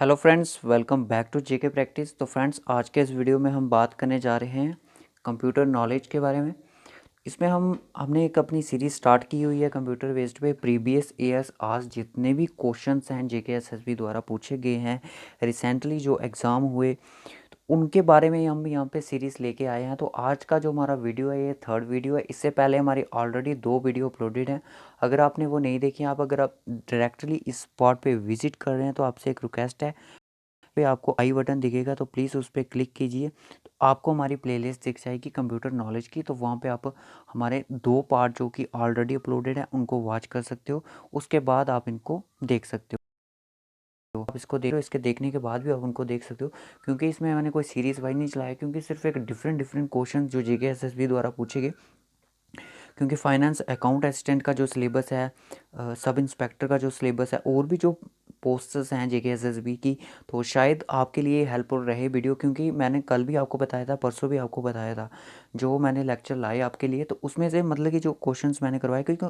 Hello friends, welcome back to JK practice. तो friends, आज के इस वीडियो में हम बात करने जा रहे हैं कंप्यूटर नॉलेज के बारे में। इसमें हमने एक अपनी सीरीज़ स्टार्ट की हुई है कंप्यूटर बेस्ड पे। प्रीवियस ईयर्स आज जितने भी क्वेश्चंस हैं जेके एसएसबी द्वारा पूछे गए हैं, रिसेंटली जो एग्ज़ाम हुए, तो उनके बारे में हम यहाँ पे सीरीज़ लेके आए हैं। तो आज का जो हमारा वीडियो है ये थर्ड वीडियो है। इससे पहले हमारी ऑलरेडी 2 वीडियो अपलोडेड हैं। अगर आपने वो नहीं देखी, अगर आप डायरेक्टली इस स्पॉट पे विजिट कर रहे हैं तो आपसे एक रिक्वेस्ट है, पे आपको आई बटन दिखेगा तो प्लीज़ उस पर क्लिक कीजिए। तो आपको हमारी प्लेलिस्ट दिख जाएगी कंप्यूटर नॉलेज की। तो वहाँ पे आप हमारे 2 पार्ट जो कि ऑलरेडी अपलोडेड है उनको वॉच कर सकते हो। उसके बाद आप इनको देख सकते हो। आप इसको देखो, इसके देखने के बाद भी आप उनको देख सकते हो, क्योंकि इसमें मैंने कोई सीरीज़ वाइज नहीं चलाया, क्योंकि सिर्फ एक डिफरेंट क्वेश्चन जो जेके एसएसबी द्वारा पूछे गए। क्योंकि फाइनेंस अकाउंट असिस्टेंट का जो सिलेबस है, सब इंस्पेक्टर का जो सिलेबस है, और भी जो पोस्ट्स हैं जेके एसएसबी की, तो शायद आपके लिए हेल्पफुल रहे वीडियो। क्योंकि मैंने कल भी आपको बताया था, परसों भी आपको बताया था, जो मैंने लेक्चर लाए आपके लिए, तो उसमें से मतलब कि जो क्वेश्चंस मैंने करवाए, क्योंकि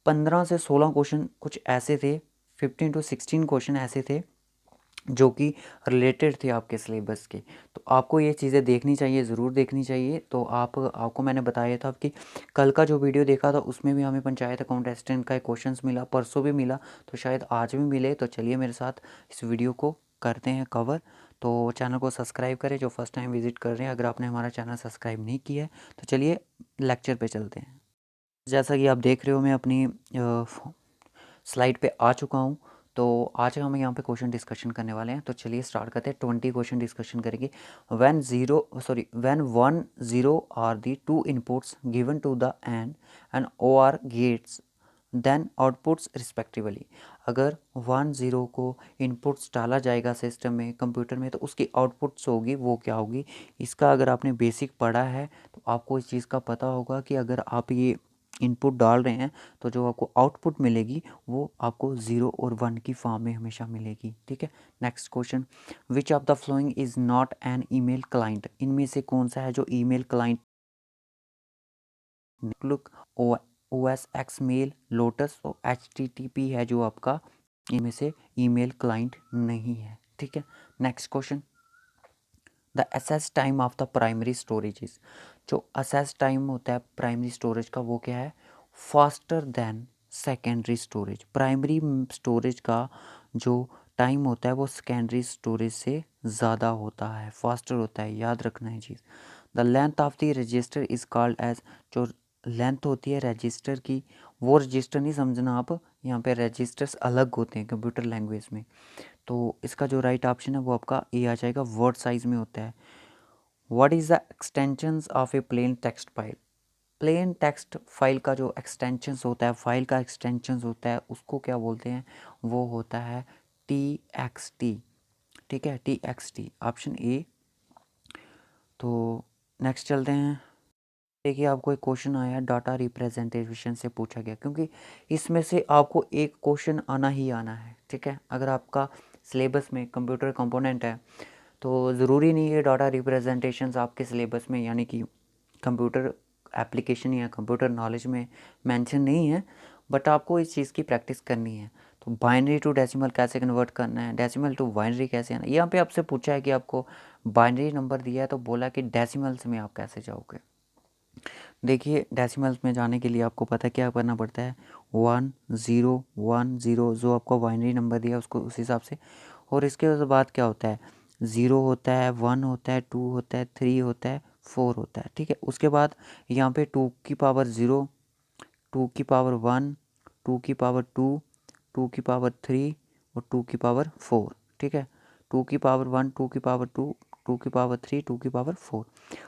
15 से 16 क्वेश्चन कुछ ऐसे थे, 15 to 16 क्वेश्चन ऐसे थे जो कि रिलेटेड थे आपके सिलेबस के। तो आपको ये चीज़ें देखनी चाहिए, ज़रूर देखनी चाहिए। तो आपको मैंने बताया था कि कल का जो वीडियो देखा था उसमें भी हमें पंचायत अकाउंट असिस्टेंट का एक क्वेश्चंस मिला, परसों भी मिला, तो शायद आज भी मिले। तो चलिए मेरे साथ इस वीडियो को करते हैं कवर। तो चैनल को सब्सक्राइब करें जो फर्स्ट टाइम विजिट कर रहे हैं। अगर आपने हमारा चैनल सब्सक्राइब नहीं किया है तो चलिए लेक्चर पे चलते हैं। जैसा कि आप देख रहे हो, मैं अपनी स्लाइड पे आ चुका हूँ। तो आज हम यहाँ पे क्वेश्चन डिस्कशन करने वाले हैं। तो चलिए स्टार्ट करते हैं। 20 क्वेश्चन डिस्कशन करेंगे। When 1 0 are the two inputs given to the AND O R gates then outputs respectively. अगर 1 0 को इनपुट्स डाला जाएगा सिस्टम में, कंप्यूटर में, तो उसकी आउटपुट्स होगी वो क्या होगी। इसका अगर आपने बेसिक पढ़ा है तो आपको इस चीज़ का पता होगा कि अगर आप ये इनपुट डाल रहे हैं तो जो आपको आउटपुट मिलेगी वो आपको 0 और 1 की फॉर्म में हमेशा मिलेगी। ठीक है। Next question, which of the following is not an email client. इनमें से कौन सा है जो email client? Look, O S X mail, Lotus और एच टी टी पी है जो आपका इनमें से ईमेल क्लाइंट नहीं है। ठीक है। Next question, the access time of the primary storage. जो असेस टाइम होता है प्राइमरी स्टोरेज का वो क्या है? Faster than secondary storage. Primary storage का जो टाइम होता है वो सेकेंडरी स्टोरेज से ज़्यादा होता है, फास्टर होता है। याद रखना है चीज़। The length of the register is called age. जो लेंथ होती है रजिस्टर की, वो रजिस्टर नहीं समझना आप, यहाँ पे रजिस्टर्स अलग होते हैं कंप्यूटर लैंग्वेज में। तो इसका जो राइट ऑप्शन है वो आपका ए आ जाएगा, वर्ड साइज़ में होता है। What is the extensions of A plain text file. Plain text file का जो एक्सटेंशंस होता है, फाइल का एक्सटेंशंस होता है, उसको क्या बोलते हैं? वो होता है टी एक्स टी। ठीक है, T x T, option A. तो नेक्स्ट चलते हैं। देखिए, आपको एक क्वेश्चन आया डाटा रिप्रेजेंटेशन से पूछा गया, क्योंकि इसमें से आपको एक क्वेश्चन आना ही आना है। ठीक है। अगर आपका सिलेबस में कंप्यूटर कंपोनेंट है तो ज़रूरी नहीं है डाटा रिप्रेजेंटेशंस आपके सिलेबस में, यानी कि कंप्यूटर एप्लीकेशन या कंप्यूटर नॉलेज में मेंशन नहीं है, बट आपको इस चीज़ की प्रैक्टिस करनी है। तो बाइनरी टू डेसिमल कैसे कन्वर्ट करना है, डेसिमल टू बाइनरी कैसे आना है। यहाँ पे आपसे पूछा है कि आपको बाइनरी नंबर दिया है तो बोला कि डेसिमल्स में आप कैसे जाओगे। देखिए, डेसिमल्स में जाने के लिए आपको पता क्या करना पड़ता है? 1 0 1 0 जो आपको बाइनरी नंबर दिया उसको उस हिसाब से। और इसके बाद क्या होता है? 0 होता है, 1 होता है, 2 होता है, 3 होता है, 4 होता है। ठीक है। उसके बाद यहाँ पे 2 की पावर 0, 2 की पावर 1, 2 की पावर 2, 2 की पावर 3 और 2 की पावर 4। ठीक है। 2 की पावर 1, 2 की पावर 2, 2 की पावर 3, 2 की पावर 4।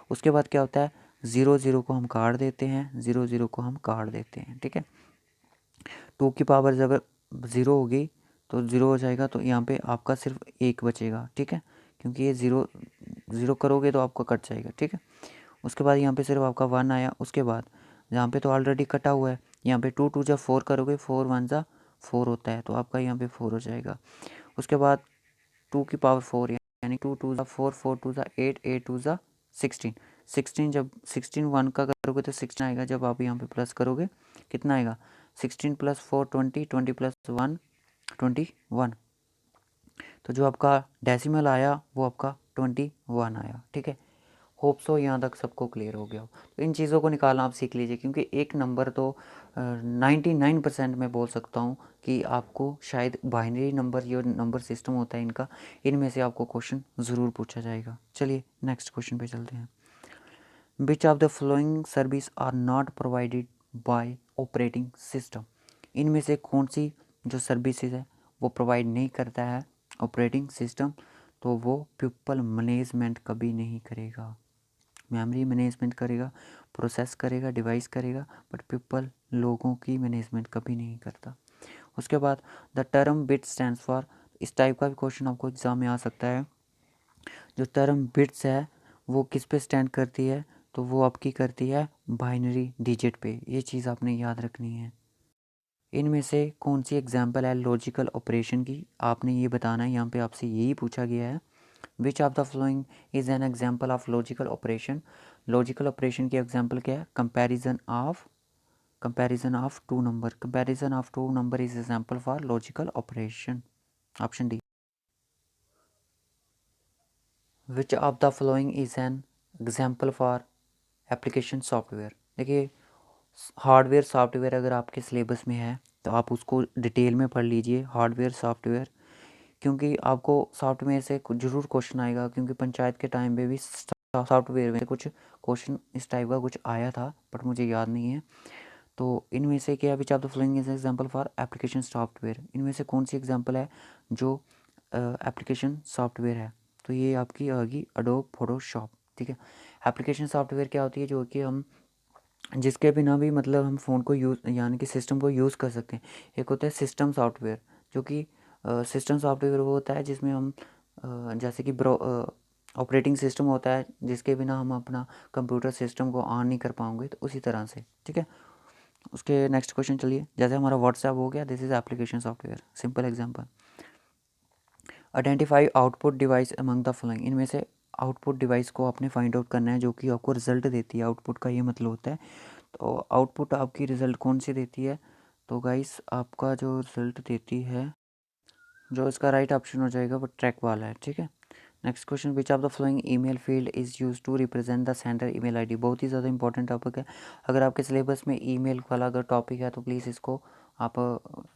उसके बाद क्या होता है? 0 0 को हम काट देते हैं, 0 0 को हम काट देते हैं। ठीक है। 2 की पावर जब 0 होगी तो 0 हो जाएगा, तो यहाँ पे आपका सिर्फ 1 बचेगा। ठीक है। क्योंकि ये 0 0 करोगे तो आपका कट जाएगा। ठीक है। उसके बाद यहाँ पे सिर्फ आपका 1 आया। उसके बाद यहाँ पे तो ऑलरेडी कटा हुआ है, यहाँ पे 2 2 जा 4 करोगे, 4 1 जा 4 होता है, तो आपका यहाँ पे 4 हो जाएगा। उसके बाद 2 की पावर 4, यानी 2 2 जा 4, 4 2 जा 8, 8 2 जा 16, 16 जब 16 1 का करोगे तो 16 आएगा। जब आप यहाँ पे प्लस करोगे कितना आएगा? 16 + 4 20, 20 + 1 21। तो जो आपका डेसिमल आया वो आपका 21 आया। ठीक है, होप सो यहाँ तक सबको क्लियर हो गया हो। तो इन चीज़ों को निकालना आप सीख लीजिए, क्योंकि एक नंबर तो 99% मैं बोल सकता हूँ कि आपको शायद बाइनरी नंबर, जो नंबर सिस्टम होता है इनका, इनमें से आपको क्वेश्चन ज़रूर पूछा जाएगा। चलिए नेक्स्ट क्वेश्चन पे चलते हैं। Which of the following service are not provided by operating system. इनमें से कौन सी जो सर्विसेज है वो प्रोवाइड नहीं करता है ऑपरेटिंग सिस्टम, तो वो पीपल मैनेजमेंट कभी नहीं करेगा। मेमोरी मैनेजमेंट करेगा, प्रोसेस करेगा, डिवाइस करेगा, बट पीपल लोगों की मैनेजमेंट कभी नहीं करता। उसके बाद the term bit stands for, इस टाइप का भी क्वेश्चन आपको एग्जाम में आ सकता है। जो टर्म बिट्स है वो किस पे स्टैंड करती है, तो वो आपकी करती है बाइनरी डिजिट पे। ये चीज़ आपने याद रखनी है। इनमें से कौन सी एग्जांपल है लॉजिकल ऑपरेशन की, आपने ये बताना है। यहाँ पे आपसे यही पूछा गया है, which of the following is an example of logical operation. Logical operation की एग्जाम्पल क्या है, comparison of two number. Comparison of two number is example for logical operation. Option D. Which of the following is an example for application software. देखिए, hardware software अगर आपके syllabus में है तो आप उसको डिटेल में पढ़ लीजिए, हार्डवेयर सॉफ्टवेयर, क्योंकि आपको सॉफ्टवेयर से ज़रूर क्वेश्चन आएगा। क्योंकि पंचायत के टाइम पे भी सॉफ्टवेयर में कुछ क्वेश्चन इस टाइप का कुछ आया था, बट मुझे याद नहीं है। तो इनमें से क्या, विच of the following is example for application software, इनमें से कौन सी एग्जांपल है जो एप्लीकेशन सॉफ्टवेयर है, तो ये आपकी आएगी एडोब फोटोशॉप। ठीक है, एप्लीकेशन सॉफ्टवेयर क्या होती है, जो कि हम जिसके बिना भी मतलब हम फ़ोन को यूज़ यानी कि सिस्टम को यूज़ कर सकते हैं। एक होता है सिस्टम सॉफ्टवेयर, जो कि सिस्टम सॉफ्टवेयर वो होता है जिसमें हम जैसे कि ऑपरेटिंग सिस्टम होता है जिसके बिना हम अपना कंप्यूटर सिस्टम को ऑन नहीं कर पाएंगे, तो उसी तरह से। ठीक है, उसके नेक्स्ट क्वेश्चन चलिए। जैसे हमारा व्हाट्सएप हो गया, this is application software. Simple example, identify output device among the following. इनमें से आउटपुट डिवाइस को आपने फाइंड आउट करना है जो कि आपको रिजल्ट देती है। आउटपुट का ये मतलब होता है, तो आउटपुट आपकी रिज़ल्ट कौन सी देती है, तो गाइस आपका जो रिज़ल्ट देती है, जो इसका राइट ऑप्शन हो जाएगा वो ट्रैक वाला है। ठीक है, next question, which of the following email field is use to represent the sender email ID. बहुत ही ज़्यादा इंपॉर्टेंट टॉपिक है। अगर आपके सिलेबस में ईमेल वाला अगर टॉपिक है तो प्लीज़ इसको आप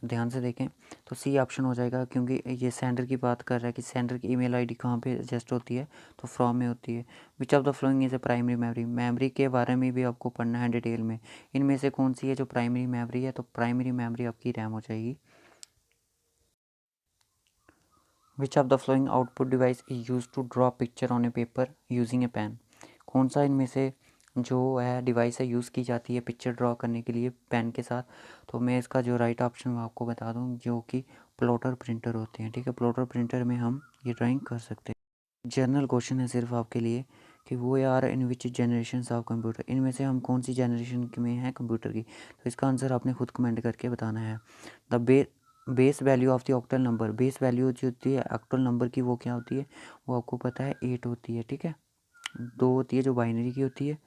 ध्यान से देखें। तो सी ऑप्शन हो जाएगा, क्योंकि ये सेंडर की बात कर रहा है कि सेंडर की ईमेल आईडी कहाँ पे एडजस्ट होती है, तो फ्रॉम में होती है। Which of the following is a primary memory. Memory के बारे में भी आपको पढ़ना है डिटेल में। इनमें से कौन सी है जो प्राइमरी मेमोरी है, तो प्राइमरी मेमोरी आपकी रैम हो जाएगी। Which of the following output device is use to draw picture on a paper using a pen. कौन सा इनमें से जो है डिवाइस है यूज़ की जाती है पिक्चर ड्रॉ करने के लिए पेन के साथ, तो मैं इसका जो राइट ऑप्शन मैं आपको बता दूं, जो कि प्लॉटर प्रिंटर होते हैं। ठीक है, प्लॉटर प्रिंटर में हम ये ड्राइंग कर सकते हैं। जनरल क्वेश्चन है सिर्फ आपके लिए कि वो यार इन विच जनरेशन ऑफ कंप्यूटर, इनमें से हम कौन सी जनरेशन में हैं कंप्यूटर की, तो इसका आंसर आपने खुद कमेंट करके बताना है। The base value of the octal number. Base value जो होती है ऑक्टल नंबर की, वो क्या होती है, वो आपको पता है 8 होती है। ठीक है, 2 होती है जो बाइनरी की होती है।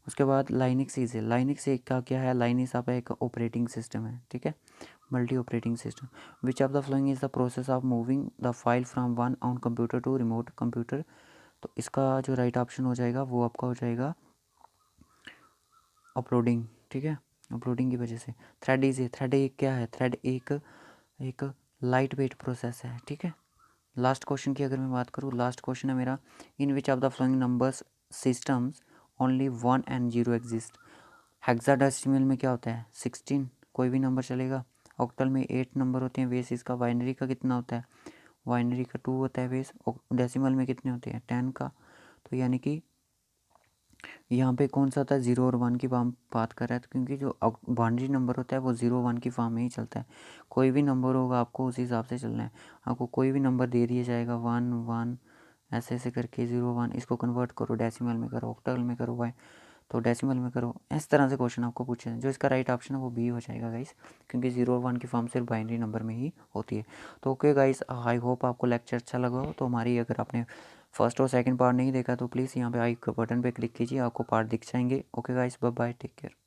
उसके बाद लाइनक्स इज है। लाइनक्स एक का क्या है, लाइनक्स आपका एक ऑपरेटिंग सिस्टम है। ठीक है, multi operating system. Which of the following is the process of moving the file from one on computer to remote computer, तो इसका जो राइट ऑप्शन हो जाएगा वो आपका हो जाएगा अपलोडिंग। ठीक है, अपलोडिंग की वजह से। थ्रेड इज है। थ्रेड एक क्या है, थ्रेड एक एक लाइट वेट प्रोसेस है। ठीक है, लास्ट क्वेश्चन की अगर मैं बात करूँ, लास्ट क्वेश्चन है मेरा, in which of the following numbers systems only 1 and 0 exist. Hexadecimal में क्या होता है 16, कोई भी नंबर चलेगा। ऑक्टल में 8 नंबर होते हैं बेस इसका। बाइनरी का कितना होता है, बाइनरी का 2 होता है बेस। डेसिमल में कितने होते हैं 10 का। तो यानी कि यहाँ पे कौन सा होता है 0 और 1 की हम बात कर रहे हैं, तो क्योंकि जो बाइनरी नंबर होता है वो 0 1 की फॉर्म में ही चलता है। कोई भी नंबर होगा आपको उसी हिसाब से चलना है। आपको कोई भी नंबर दे दिया जाएगा 1 1 ऐसे ऐसे करके 0 1, इसको कन्वर्ट करो डेसिमल में करो, ऑक्टल में करो, वाई तो डेसिमल में करो। इस तरह से क्वेश्चन आपको पूछे हैं। जो इसका राइट ऑप्शन है वो बी हो जाएगा गाइस, क्योंकि 0 और 1 की फॉर्म सिर्फ बाइनरी नंबर में ही होती है। तो ओके गाइस, आई होप आपको लेक्चर अच्छा लगा हो। तो हमारी अगर आपने फर्स्ट और सेकंड पार्ट नहीं देखा तो प्लीज़ यहाँ पे आई बटन पे क्लिक कीजिए, आपको पार्ट दिख जाएंगे। Okay guys, bye bye, take care.